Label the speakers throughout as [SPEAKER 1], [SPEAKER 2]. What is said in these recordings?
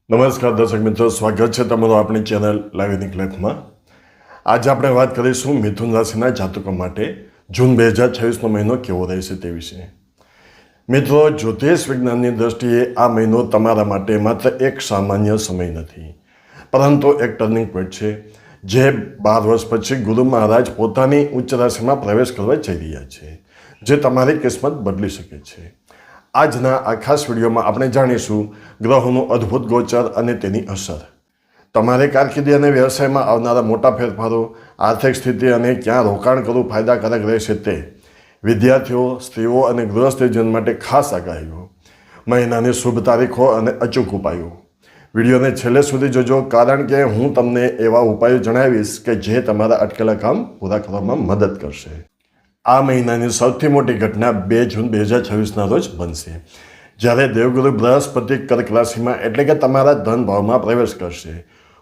[SPEAKER 1] નમસ્કાર દર્શક મિત્રો, સ્વાગત છે તમારું આપણી ચેનલ લાઈવ ક્લેપમાં. આજે આપણે વાત કરીશું મિથુન રાશિના જાતકો માટે જૂન 2026નો મહિનો કેવો રહેશે તે વિશે. મિત્રો, જ્યોતિષ વિજ્ઞાનની દ્રષ્ટિએ આ મહિનો તમારા માટે માત્ર એક સામાન્ય સમય નથી, પરંતુ એક ટર્નિંગ પોઈન્ટ છે. જે 12 વર્ષ પછી ગુરુ મહારાજ પોતાની ઉચ્ચ રાશિમાં પ્રવેશ કરવા જઈ રહ્યા છે, જે તમારી કિસ્મત બદલી શકે છે. આજના આ ખાસ વિડીયોમાં આપણે જાણીશું ગ્રહોનું અદ્ભુત ગોચર અને તેની અસર, તમારી કારકિર્દી અને વ્યવસાયમાં આવનારા મોટા ફેરફારો, આર્થિક સ્થિતિ અને ક્યાં રોકાણ કરવું ફાયદાકારક રહેશે તે, વિદ્યાર્થીઓ, સ્ત્રીઓ અને ગૃહસ્થજીવન માટે ખાસ આગાહીઓ, મહિનાની શુભ તારીખો અને અચૂક ઉપાયો. વિડીયોને છેલ્લે સુધી જોજો, કારણ કે હું તમને એવા ઉપાયો જણાવીશ કે જે તમારા અટકેલા કામ પૂરા કરવામાં મદદ કરશે. આ મહિનાની સૌથી મોટી ઘટના 2 જૂન 2026ના રોજ બનશે, જ્યારે દેવગુરુ બૃહસ્પતિ કર્ક રાશિમાં એટલે કે તમારા ધન ભાવમાં પ્રવેશ કરશે.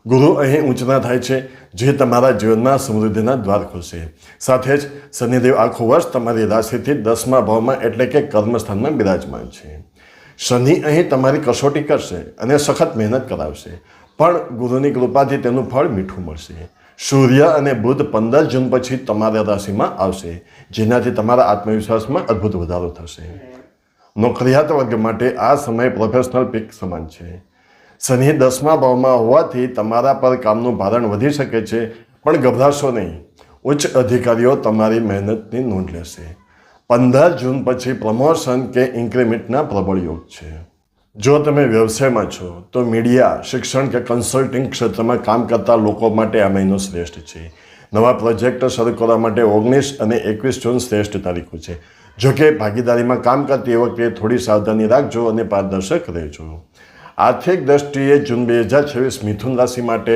[SPEAKER 1] ગુરુ અહીં ઊંચના થાય છે, જે તમારા જીવનમાં સમૃદ્ધિના દ્વાર ખોલશે. સાથે જ શનિદેવ આખું વર્ષ તમારી રાશિથી 10મા ભાવમાં એટલે કે કર્મસ્થાનમાં બિરાજમાન છે. શનિ અહીં તમારી કસોટી કરશે અને સખત મહેનત કરાવશે, પણ ગુરુની કૃપાથી તેનું ફળ મીઠું મળશે. સૂર્ય અને બુધ 15 જૂન પછી તમારા રાશિમાં આવશે, જેનાથી તમારા આત્મવિશ્વાસમાં અદ્ભુત વધારો થશે. નોકરિયાત વર્ગ માટે આ સમય પ્રોફેશનલ પીક સમાન છે. શનિ 10મા ભાવમાં હોવાથી તમારા પર કામનું ભારણ વધી શકે છે, પણ ગભરાશો નહીં. ઉચ્ચ અધિકારીઓ તમારી મહેનતની નોંધ લેશે. 15 જૂન પછી પ્રમોશન કે ઇન્ક્રીમેન્ટના પ્રબળ યોગ છે. જો તમે વ્યવસાયમાં છો તો મીડિયા, શિક્ષણ કે કન્સલ્ટિંગ ક્ષેત્રમાં કામ કરતા લોકો માટે આ મહિનો શ્રેષ્ઠ છે. નવા પ્રોજેક્ટ શરૂ કરવા માટે 19 અને 21 જૂન શ્રેષ્ઠ તારીખો છે. જોકે ભાગીદારીમાં કામ કરતી વખતે થોડી સાવધાની રાખજો અને પારદર્શક રહેજો. આર્થિક દ્રષ્ટિએ જૂન 2026 મિથુન રાશિ માટે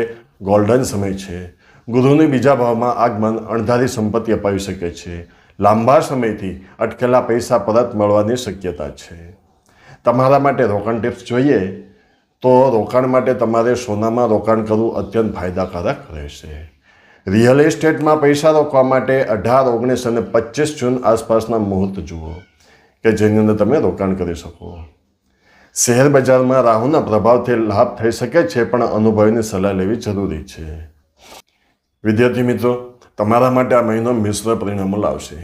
[SPEAKER 1] ગોલ્ડન સમય છે. ગુરુની બીજા ભાવમાં આગમન અણધારી સંપત્તિ અપાવી શકે છે. લાંબા સમયથી અટકેલા પૈસા પરત મળવાની શક્યતા છે. તમારા માટે રોકાણ ટિપ્સ જોઈએ તો રોકાણ માટે તમારે સોનામાં રોકાણ કરવું અત્યંત ફાયદાકારક રહેશે. રિયલ એસ્ટેટમાં પૈસા રોકવા માટે 18, 19 અને 25 જૂન આસપાસના મુહૂર્ત જુઓ કે જેની અંદર તમે રોકાણ કરી શકો. શેર બજારમાં રાહુના પ્રભાવથી લાભ થઈ શકે છે, પણ અનુભવીની સલાહ લેવી જરૂરી છે. વિદ્યાર્થી મિત્રો, તમારા માટે આ મહિનો મિશ્ર પરિણામો લાવશે.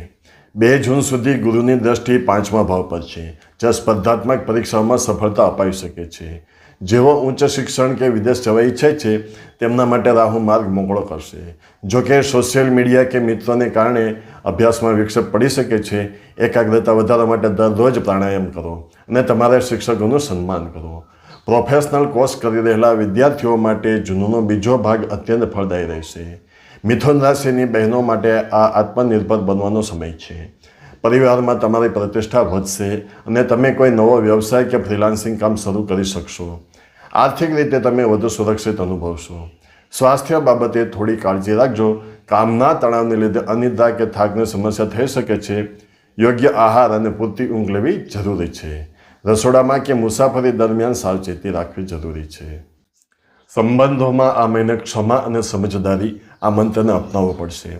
[SPEAKER 1] 2 જૂન સુધી ગુરુની દ્રષ્ટિ 5મા ભાવ પર છે, જે સ્પર્ધાત્મક પરીક્ષાઓમાં સફળતા અપાવી શકે છે. જેઓ ઉચ્ચ શિક્ષણ કે વિદેશ જવા ઈચ્છે છે તેમના માટે રાહુ માર્ગ મોકળો કરશે. જોકે સોશિયલ મીડિયા કે મિત્રોને કારણે અભ્યાસમાં વિક્ષેપ પડી શકે છે. એકાગ્રતા વધારવા માટે દરરોજ પ્રાણાયામ કરો અને તમારા શિક્ષકોનું સન્માન કરો. પ્રોફેશનલ કોર્સ કરી રહેલા વિદ્યાર્થીઓ માટે જૂનનો બીજો ભાગ અત્યંત ફળદાયી રહેશે. મિથુન રાશિની બહેનો માટે આ આત્મનિર્ભર બનવાનો સમય છે. પરિવારમાં તમારી પ્રતિષ્ઠા વધશે અને તમે કોઈ નવો વ્યવસાય કે ફ્રીલાન્સિંગ કામ શરૂ કરી શકશો. આર્થિક રીતે તમે વધુ સુરક્ષિત અનુભવશો. સ્વાસ્થ્ય બાબતે થોડી કાળજી રાખજો. કામના તણાવને લીધે અનિદ્રા કે થાકની સમસ્યા થઈ શકે છે. યોગ્ય આહાર અને પૂરતી ઊંઘ લેવી જરૂરી છે. રસોડામાં કે મુસાફરી દરમિયાન સાવચેતી રાખવી જરૂરી છે. સંબંધોમાં આ મહિને ક્ષમા અને સમજદારી આ મંત્રને અપનાવવો પડશે.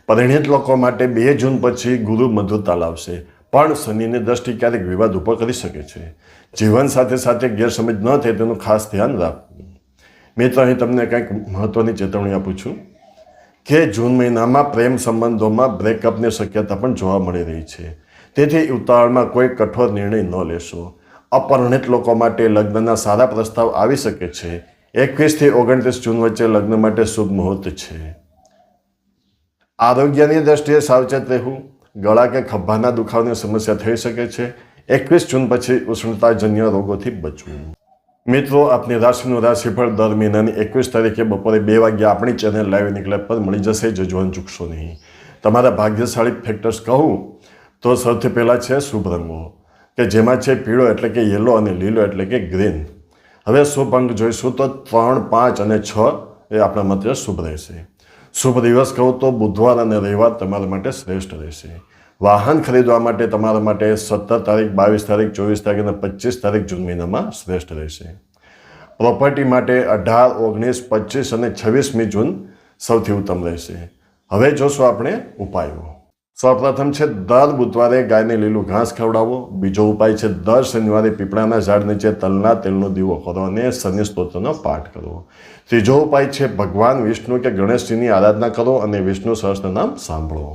[SPEAKER 1] પરિણીત લોકો માટે 2 જૂન પછી ગુરુ મધુરતા લાવશે, પણ શનિની દ્રષ્ટિ ક્યારેક વિવાદ ઊભો કરી શકે છે. જીવન સાથે સાથે ગેરસમજ ન થાય તેનું ખાસ ધ્યાન રાખવું. મિત્રો, અહીં તમને કંઈક મહત્ત્વની ચેતવણી આપું છું કે જૂન મહિનામાં પ્રેમ સંબંધોમાં બ્રેકઅપની શક્યતા પણ જોવા મળી રહી છે. તેથી ઉતાવળમાં કોઈ કઠોર નિર્ણય ન લેશો. અપરિણીત લોકો માટે લગ્નના સારા પ્રસ્તાવ આવી શકે છે. 21 થી 29 જૂન વચ્ચે લગ્ન માટે શુભ મુહૂર્ત છે. આરોગ્યની દ્રષ્ટિએ સાવચેત રહેવું. ગળા કે ખભાના દુખાવાની સમસ્યા થઈ શકે છે. 21 જૂન પછી ઉષ્ણતાજન્ય રોગોથી બચવું. મિત્રો, આપની રાશિનું રાશિફળ દર મહિનાની 21 તારીખે બપોરે 2 વાગ્યે આપણી ચેનલ લાઈવ ક્લેપ પર મળી જશે. જોવાનું ચૂકશો નહીં. તમારા ભાગ્યશાળી ફેક્ટર્સ કહું તો સૌથી પહેલાં છે શુભ રંગો, કે જેમાં છે પીળો એટલે કે યલો અને લીલો એટલે કે ગ્રીન. હવે શુભ અંક જોઈશું તો 3, 5 અને 6 એ આપણા માટે શુભ રહેશે. શુભ દિવસ કહું તો બુધવાર અને રવિવાર તમારા માટે શ્રેષ્ઠ રહેશે. વાહન ખરીદવા માટે તમારા માટે 17 તારીખ, 22 તારીખ, 24 તારીખ અને 25 તારીખ જૂન મહિનામાં શ્રેષ્ઠ રહેશે. પ્રોપર્ટી માટે 18, 19, 25 અને 26મી જૂન સૌથી ઉત્તમ રહેશે. હવે જોશું આપણે ઉપાયો. સૌપ્રથમ છે દર બુધવારે ગાયને લીલું ઘાસ ખવડાવો. બીજો ઉપાય છે દર શનિવારે પીપળાના ઝાડ નીચે તલના તેલનો દીવો કરો અને શનિ સ્તોત્રનો પાઠ કરવો. ત્રીજો ઉપાય છે ભગવાન વિષ્ણુ કે ગણેશજીની આરાધના કરો અને વિષ્ણુ સહસ્ત્રનામ સાંભળો.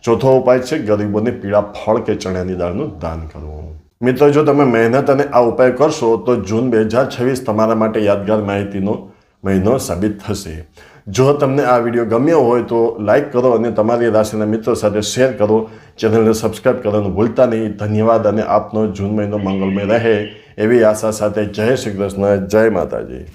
[SPEAKER 1] ચોથો ઉપાય છે ગરીબોને પીળા ફળ કે ચણાની દાળનું દાન કરવું. મિત્રો, જો તમે મહેનત અને આ ઉપાય કરશો તો જૂન 2026 તમારા માટે યાદગાર માહિતીનો મહિનો સાબિત થશે. જો તમને આ વિડીયો ગમ્યો હોય તો લાઈક કરો અને તમારી રાશિના મિત્રો સાથે શેર કરો. ચેનલને સબસ્ક્રાઈબ કરવાનું ભૂલતા નહીં. ધન્યવાદ અને આપનો જૂન મહિનો મંગલમય રહે એવી આશા સાથે જય શ્રી કૃષ્ણ, જય માતાજી.